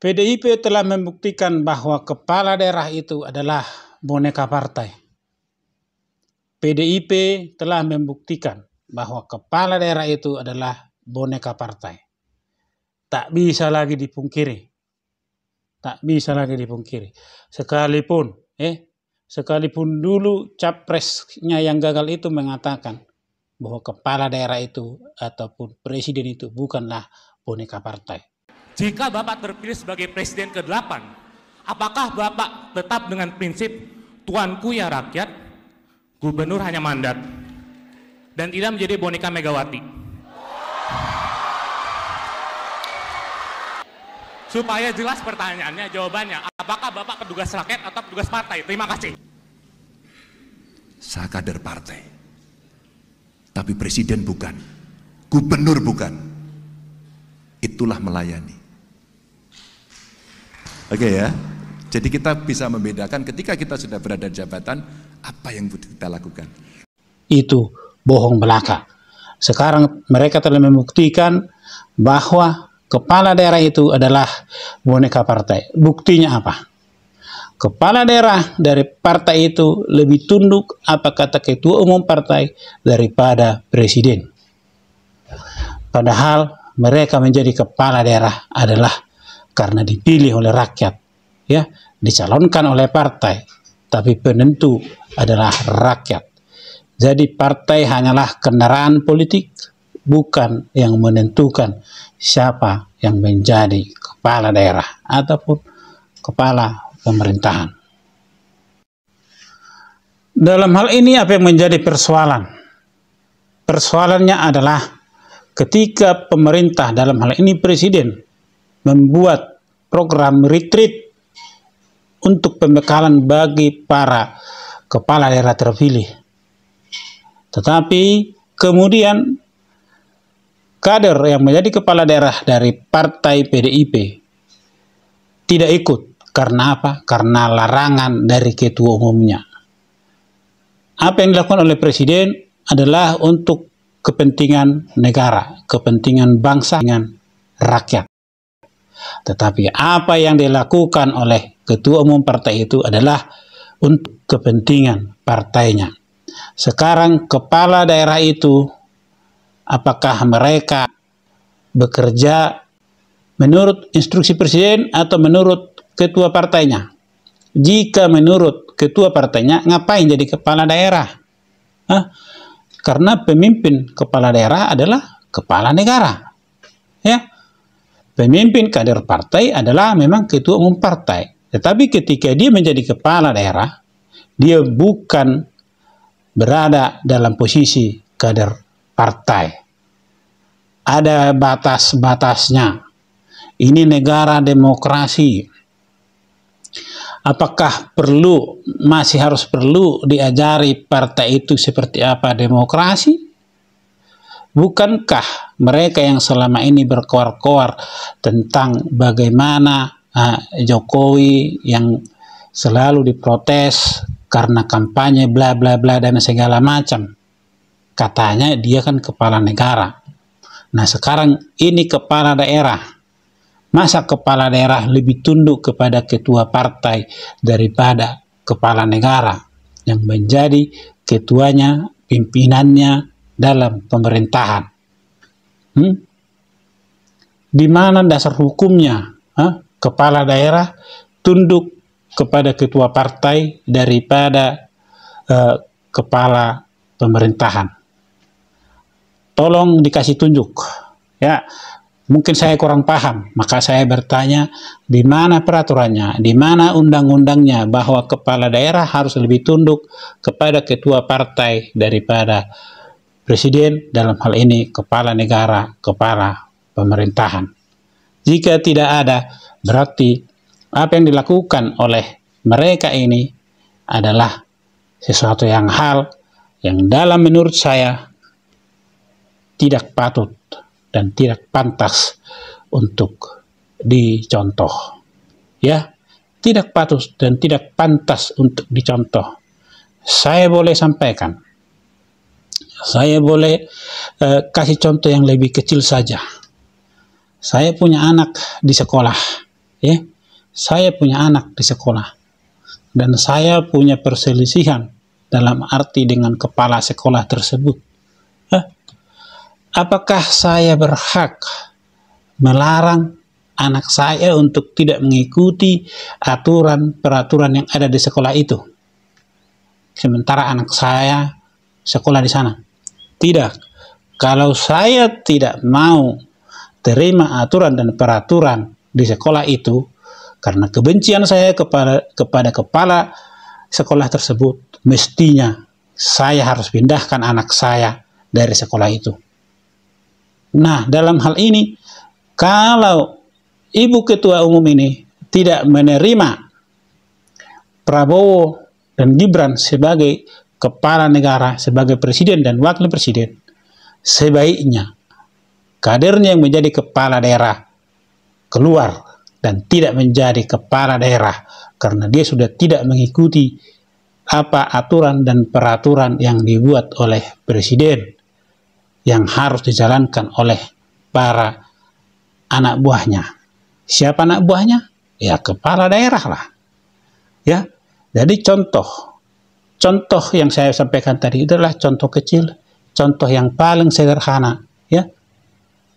PDIP telah membuktikan bahwa kepala daerah itu adalah boneka partai. PDIP telah membuktikan bahwa kepala daerah itu adalah boneka partai. Tak bisa lagi dipungkiri. Tak bisa lagi dipungkiri. Sekalipun dulu capresnya yang gagal itu mengatakan bahwa kepala daerah itu ataupun presiden itu bukanlah boneka partai. Jika Bapak terpilih sebagai presiden ke-8, apakah Bapak tetap dengan prinsip tuanku ya rakyat, gubernur hanya mandat, dan tidak menjadi boneka Megawati? Supaya jelas pertanyaannya, jawabannya, apakah Bapak petugas rakyat atau petugas partai? Terima kasih. Saya kader partai, tapi presiden bukan, gubernur bukan. Itulah melayani. Oke ya, jadi kita bisa membedakan ketika kita sudah berada di jabatan, apa yang kita lakukan. Itu bohong belaka. Sekarang mereka telah membuktikan bahwa kepala daerah itu adalah boneka partai. Buktinya apa? Kepala daerah dari partai itu lebih tunduk apa kata ketua umum partai daripada presiden. Padahal mereka menjadi kepala daerah adalah karena dipilih oleh rakyat, ya, dicalonkan oleh partai, tapi penentu adalah rakyat. Jadi partai hanyalah kendaraan politik, bukan yang menentukan siapa yang menjadi kepala daerah ataupun kepala pemerintahan. Dalam hal ini apa yang menjadi persoalan? Persoalannya adalah ketika pemerintah, dalam hal ini presiden, membuat program retreat untuk pembekalan bagi para kepala daerah terpilih. Tetapi kemudian kader yang menjadi kepala daerah dari partai PDIP tidak ikut. Karena apa? Karena larangan dari ketua umumnya. Apa yang dilakukan oleh presiden adalah untuk kepentingan negara, kepentingan bangsa, dengan rakyat. Tetapi apa yang dilakukan oleh ketua umum partai itu adalah untuk kepentingan partainya. Sekarang kepala daerah itu, apakah mereka bekerja menurut instruksi presiden atau menurut ketua partainya? Jika menurut ketua partainya, ngapain jadi kepala daerah? Karena pemimpin kepala daerah adalah kepala negara. Ya. Pemimpin kader partai adalah memang ketua umum partai. Tetapi ketika dia menjadi kepala daerah, dia bukan berada dalam posisi kader partai. Ada batas-batasnya. Ini negara demokrasi. Apakah masih harus perlu diajari partai itu seperti apa demokrasi? Bukankah mereka yang selama ini berkoar-koar tentang bagaimana Jokowi yang selalu diprotes karena kampanye bla bla bla dan segala macam, katanya dia kan kepala negara. Nah sekarang ini kepala daerah. Masa kepala daerah lebih tunduk kepada ketua partai daripada kepala negara yang menjadi ketuanya, pimpinannya dalam pemerintahan? Di mana dasar hukumnya kepala daerah tunduk kepada ketua partai daripada kepala pemerintahan? Tolong dikasih tunjuk. Ya, mungkin saya kurang paham, maka saya bertanya di mana peraturannya, di mana undang-undangnya bahwa kepala daerah harus lebih tunduk kepada ketua partai daripada presiden, dalam hal ini kepala negara, kepala pemerintahan. Jika tidak ada, berarti apa yang dilakukan oleh mereka ini adalah sesuatu yang dalam menurut saya tidak patut dan tidak pantas untuk dicontoh. Ya, tidak patut dan tidak pantas untuk dicontoh. Saya boleh sampaikan. Saya boleh kasih contoh yang lebih kecil saja. Saya punya anak di sekolah, ya, saya punya anak di sekolah dan saya punya perselisihan dalam arti dengan kepala sekolah tersebut. Apakah saya berhak melarang anak saya untuk tidak mengikuti aturan-peraturan yang ada di sekolah itu, sementara anak saya sekolah di sana? Tidak. Kalau saya tidak mau terima aturan dan peraturan di sekolah itu karena kebencian saya kepada kepala sekolah tersebut, mestinya saya harus pindahkan anak saya dari sekolah itu. Nah, dalam hal ini, kalau Ibu Ketua Umum ini tidak menerima Prabowo dan Gibran sebagai kepala negara, sebagai presiden dan wakil presiden, sebaiknya kadernya yang menjadi kepala daerah keluar dan tidak menjadi kepala daerah karena dia sudah tidak mengikuti apa aturan dan peraturan yang dibuat oleh presiden yang harus dijalankan oleh para anak buahnya. Siapa anak buahnya? Ya kepala daerah lah. Ya, jadi contoh yang saya sampaikan tadi adalah contoh kecil, contoh yang paling sederhana. Ya,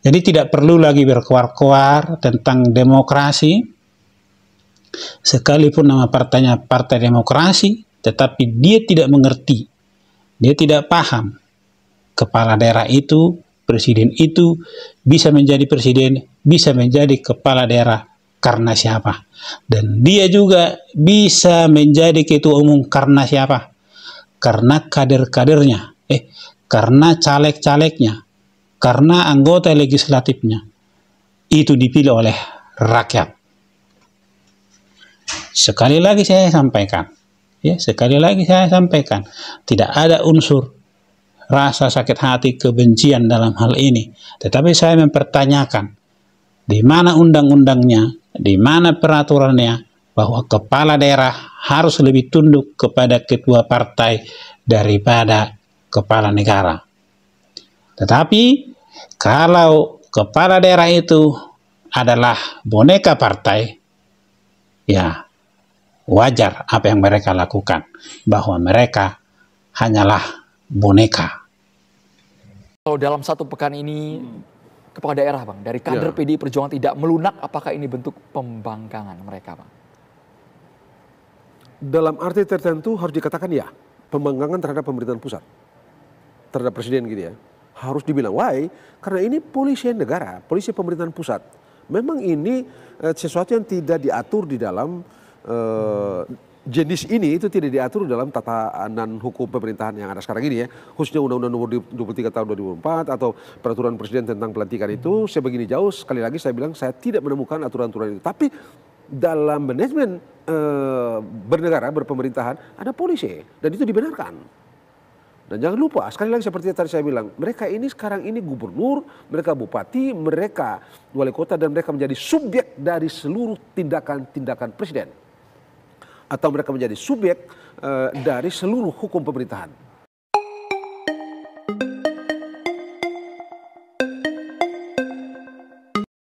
jadi tidak perlu lagi berkoar-koar tentang demokrasi, sekalipun nama partainya Partai Demokrasi, tetapi dia tidak mengerti, dia tidak paham. Kepala daerah itu, presiden itu bisa menjadi presiden, bisa menjadi kepala daerah karena siapa? Dan dia juga bisa menjadi ketua umum karena siapa? Karena kader-kadernya, karena caleg-calegnya, karena anggota legislatifnya itu dipilih oleh rakyat. Sekali lagi saya sampaikan, tidak ada unsur rasa sakit hati, kebencian dalam hal ini. Tetapi saya mempertanyakan, di mana undang-undangnya, di mana peraturannya, bahwa kepala daerah harus lebih tunduk kepada ketua partai daripada kepala negara. Tetapi, kalau kepala daerah itu adalah boneka partai, ya wajar apa yang mereka lakukan, bahwa mereka hanyalah boneka. Kalau dalam satu pekan ini kepala daerah, Bang, dari kader PDI Perjuangan tidak melunak, apakah ini bentuk pembangkangan mereka, Bang? Dalam arti tertentu harus dikatakan ya, pembangkangan terhadap pemerintahan pusat, terhadap presiden gitu ya. Harus dibilang, why? Karena ini polisi negara, polisi pemerintahan pusat. Memang ini sesuatu yang tidak diatur di dalam jenis ini, itu tidak diatur dalam tatanan hukum pemerintahan yang ada sekarang ini ya, khususnya Undang-Undang Nomor 23 Tahun 2004 atau Peraturan Presiden tentang pelantikan itu. Sebegini jauh, sekali lagi saya bilang, saya tidak menemukan aturan-aturan itu. Tapi dalam manajemen bernegara, berpemerintahan, ada polisi, dan itu dibenarkan. Dan jangan lupa, sekali lagi seperti tadi saya bilang, mereka ini sekarang ini gubernur, mereka bupati, mereka wali kota, dan mereka menjadi subjek dari seluruh tindakan-tindakan presiden. Atau mereka menjadi subjek dari seluruh hukum pemerintahan.